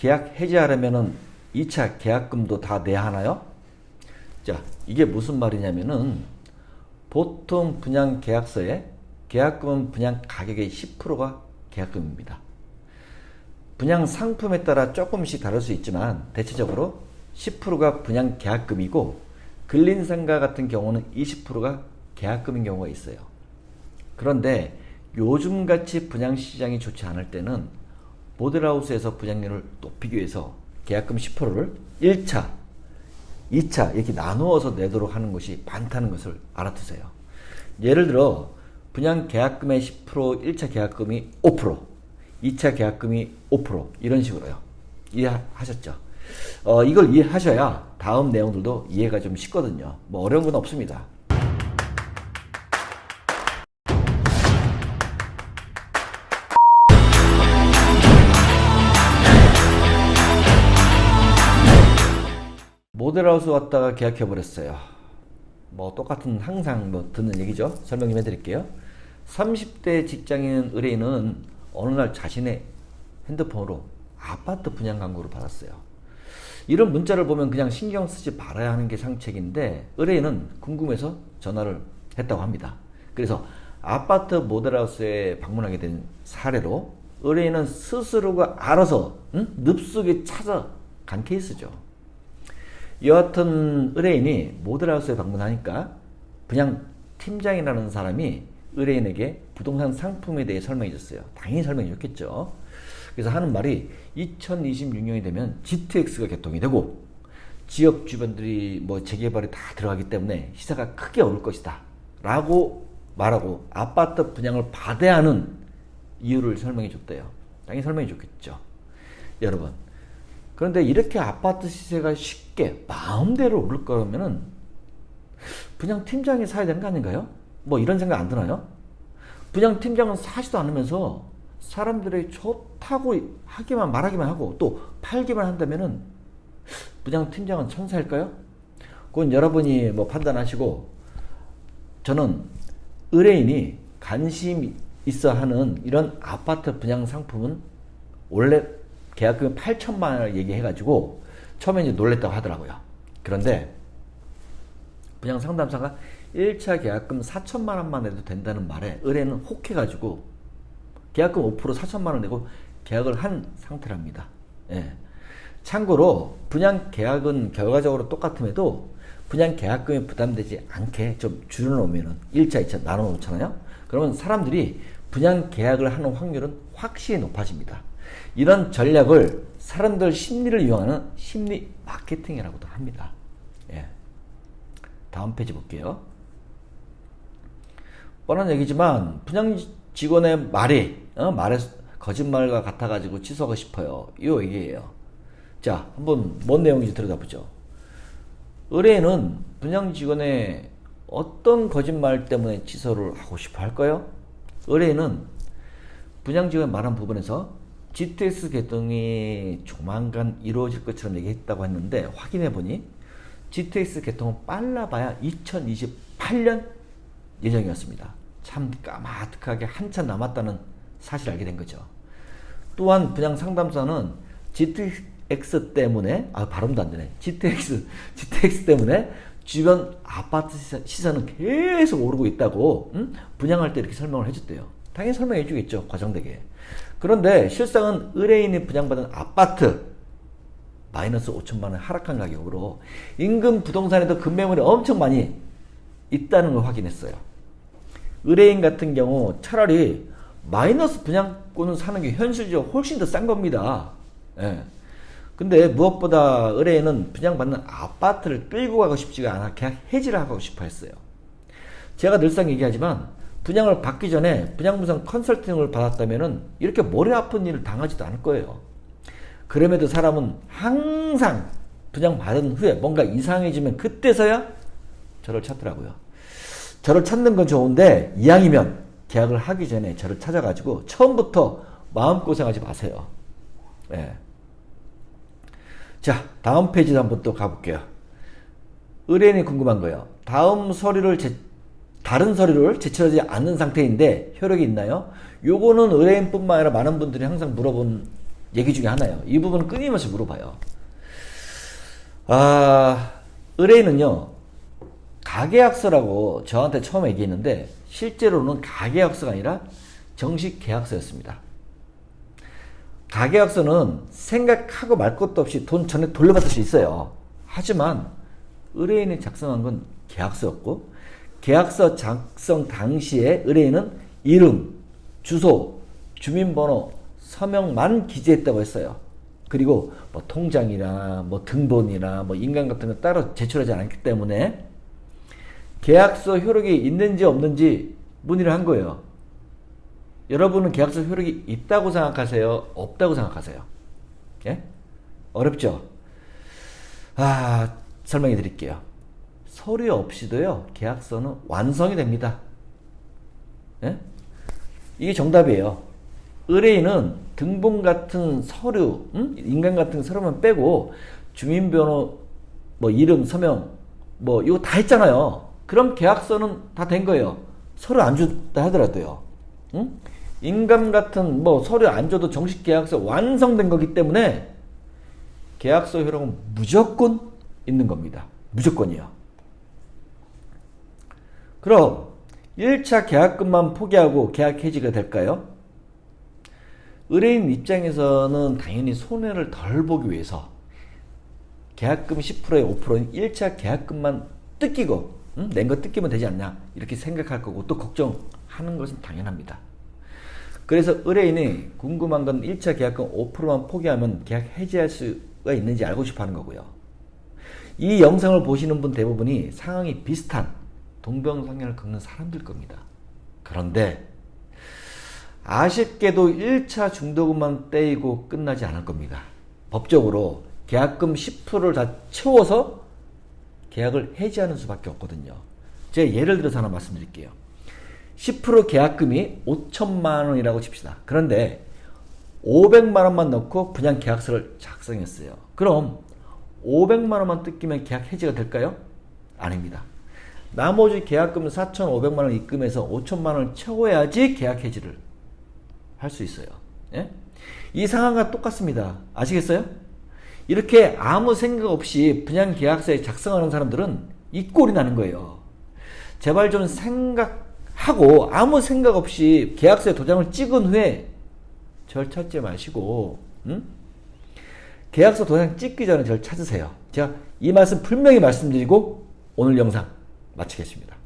계약 해지하려면은 2차 계약금도 다 내야 하나요? 자, 이게 무슨 말이냐면은 보통 분양 계약서에 계약금은 분양 가격의 10%가 계약금입니다. 분양 상품에 따라 조금씩 다를 수 있지만 대체적으로 10%가 분양 계약금이고 근린상가 같은 경우는 20%가 계약금인 경우가 있어요. 그런데 요즘같이 분양시장이 좋지 않을 때는 모델하우스에서 분양료를 높이기 위해서 계약금 10%를 1차, 2차 이렇게 나누어서 내도록 하는 것이 많다는 것을 알아두세요. 예를 들어 분양 계약금의 10%, 1차 계약금이 5%, 2차 계약금이 5% 이런 식으로요. 이해하셨죠? 이걸 이해하셔야 다음 내용들도 이해가 좀 쉽거든요. 뭐 어려운 건 없습니다. 모델하우스 왔다가 계약해버렸어요. 뭐 똑같은 항상 뭐 듣는 얘기죠. 설명 좀 해드릴게요. 30대 직장인 의뢰인은 어느 날 자신의 핸드폰으로 아파트 분양 광고를 받았어요. 이런 문자를 보면 그냥 신경 쓰지 말아야 하는 게 상책인데 의뢰인은 궁금해서 전화를 했다고 합니다. 그래서 아파트 모델하우스에 방문하게 된 사례로 의뢰인은 스스로가 알아서 늪속에 찾아간 케이스죠. 여하튼 의뢰인이 모델하우스에 방문하니까 분양 팀장이라는 사람이 의뢰인에게 부동산 상품에 대해 설명해 줬어요. 당연히 설명해 줬겠죠. 그래서 하는 말이 2026년이 되면 GTX가 개통이 되고 지역 주변들이 뭐 재개발이 다 들어가기 때문에 시세가 크게 오를 것이다 라고 말하고 아파트 분양을 받아야 하는 이유를 설명해 줬대요. 당연히 설명해 줬겠죠. 여러분, 그런데 이렇게 아파트 시세가 쉽게 마음대로 오를 거면은 분양 팀장이 사야 되는 거 아닌가요? 뭐 이런 생각 안 드나요? 분양 팀장은 사지도 않으면서 사람들이 좋다고 하기만 말하기만 하고 또 팔기만 한다면은 분양 팀장은 천사일까요? 그건 여러분이 뭐 판단하시고, 저는 의뢰인이 관심 있어 하는 이런 아파트 분양 상품은 원래 계약금이 8천만 원을 얘기해가지고 처음에 이제 놀랬다고 하더라고요. 그런데 분양 상담사가 1차 계약금 4천만 원만 내도 된다는 말에 의뢰는 혹해가지고 계약금 5% 4천만 원 내고 계약을 한 상태랍니다. 예. 참고로 분양 계약은 결과적으로 똑같음에도 분양 계약금이 부담되지 않게 좀 줄여놓으면은 1차, 2차 나눠 놓잖아요. 그러면 사람들이 분양 계약을 하는 확률은 확실히 높아집니다. 이런 전략을 사람들 심리를 이용하는 심리 마케팅이라고도 합니다. 예. 다음 페이지 볼게요. 뻔한 얘기지만 분양 직원의 말에 거짓말과 같아가지고 취소하고 싶어요. 이 얘기예요. 자, 한번 뭔 내용인지 들여다보죠. 의뢰인은 분양 직원의 어떤 거짓말 때문에 취소를 하고 싶어 할까요? 의뢰인은 분양 직원이 말한 부분에서 GTX 개통이 조만간 이루어질 것처럼 얘기했다고 했는데 확인해보니 GTX 개통은 빨라봐야 2028년 예정이었습니다. 참 까마득하게 한참 남았다는 사실을 알게 된 거죠. 또한 분양 상담사는 GTX 때문에 발음도 안 되네. GTX 때문에 주변 아파트 시세는 계속 오르고 있다고 분양할 때 이렇게 설명을 해줬대요. 당연히 설명해 주겠죠. 과장되게. 그런데 실상은 의뢰인이 분양받은 아파트 마이너스 5천만 원 하락한 가격으로 인근 부동산에도 급매물이 엄청 많이 있다는 걸 확인했어요. 의뢰인 같은 경우 차라리 마이너스 분양권을 사는 게 현실적으로 훨씬 더 싼 겁니다. 예. 근데 무엇보다 의뢰인은 분양받는 아파트를 끌고 가고 싶지가 않아 계약 해지를 하고 싶어 했어요. 제가 늘상 얘기하지만 분양을 받기 전에 분양부상 컨설팅을 받았다면은 이렇게 머리 아픈 일을 당하지도 않을 거예요. 그럼에도 사람은 항상 분양받은 후에 뭔가 이상해지면 그때서야 저를 찾더라고요. 저를 찾는 건 좋은데 이왕이면 계약을 하기 전에 저를 찾아가지고 처음부터 마음고생하지 마세요. 네. 자, 다음 페이지 한번 또 가볼게요. 의뢰인이 궁금한 거예요. 다른 서류를 제출하지 않는 상태인데 효력이 있나요? 요거는 의뢰인뿐만 아니라 많은 분들이 항상 물어본 얘기 중에 하나예요. 이 부분은 끊임없이 물어봐요. 의뢰인은요, 가계약서라고 저한테 처음 얘기했는데 실제로는 가계약서가 아니라 정식 계약서였습니다. 가계약서는 생각하고 말 것도 없이 돈 전에 돌려받을 수 있어요. 하지만 의뢰인이 작성한 건 계약서였고, 계약서 작성 당시에 의뢰인은 이름, 주소, 주민번호, 서명만 기재했다고 했어요. 그리고 뭐 통장이나 뭐 등본이나 뭐 인감 같은 거 따로 제출하지 않기 때문에 계약서 효력이 있는지 없는지 문의를 한 거예요. 여러분은 계약서 효력이 있다고 생각하세요? 없다고 생각하세요? 예? 어렵죠? 설명해 드릴게요. 서류 없이도요, 계약서는 완성이 됩니다. 예? 이게 정답이에요. 의뢰인은 등본 같은 서류, 인감 같은 서류만 빼고 주민번호, 뭐 이름, 서명, 뭐 이거 다 했잖아요. 그럼 계약서는 다 된 거예요. 서류 안 줬다 하더라도요. 인감 같은 뭐 서류 안 줘도 정식 계약서 완성된 거기 때문에 계약서 효력은 무조건 있는 겁니다. 무조건이요. 그럼 1차 계약금만 포기하고 계약 해지가 될까요? 의뢰인 입장에서는 당연히 손해를 덜 보기 위해서 계약금 10%에 5%인 1차 계약금만 뜯기고 낸 거 뜯기면 되지 않냐 이렇게 생각할 거고 또 걱정하는 것은 당연합니다. 그래서 의뢰인이 궁금한 건 1차 계약금 5%만 포기하면 계약 해지할 수가 있는지 알고 싶어 하는 거고요. 이 영상을 보시는 분 대부분이 상황이 비슷한 동병상련을 겪는 사람들 겁니다. 그런데 아쉽게도 1차 중도금만 떼이고 끝나지 않을 겁니다. 법적으로 계약금 10%를 다 채워서 계약을 해지하는 수밖에 없거든요. 제가 예를 들어서 하나 말씀드릴게요. 10% 계약금이 5천만 원이라고 칩시다. 그런데 500만 원만 넣고 그냥 계약서를 작성했어요. 그럼 500만 원만 뜯기면 계약 해지가 될까요? 아닙니다. 나머지 계약금 4,500만 원 입금해서 5천만 원을 채워야지 계약 해지를 할 수 있어요. 예? 이 상황과 똑같습니다. 아시겠어요? 이렇게 아무 생각 없이 그냥 계약서에 작성하는 사람들은 이 꼴이 나는 거예요. 제발 좀 생각하고 아무 생각 없이 계약서에 도장을 찍은 후에 절 찾지 마시고 계약서 도장 찍기 전에 절 찾으세요. 제가 이 말씀 분명히 말씀드리고 오늘 영상 마치겠습니다.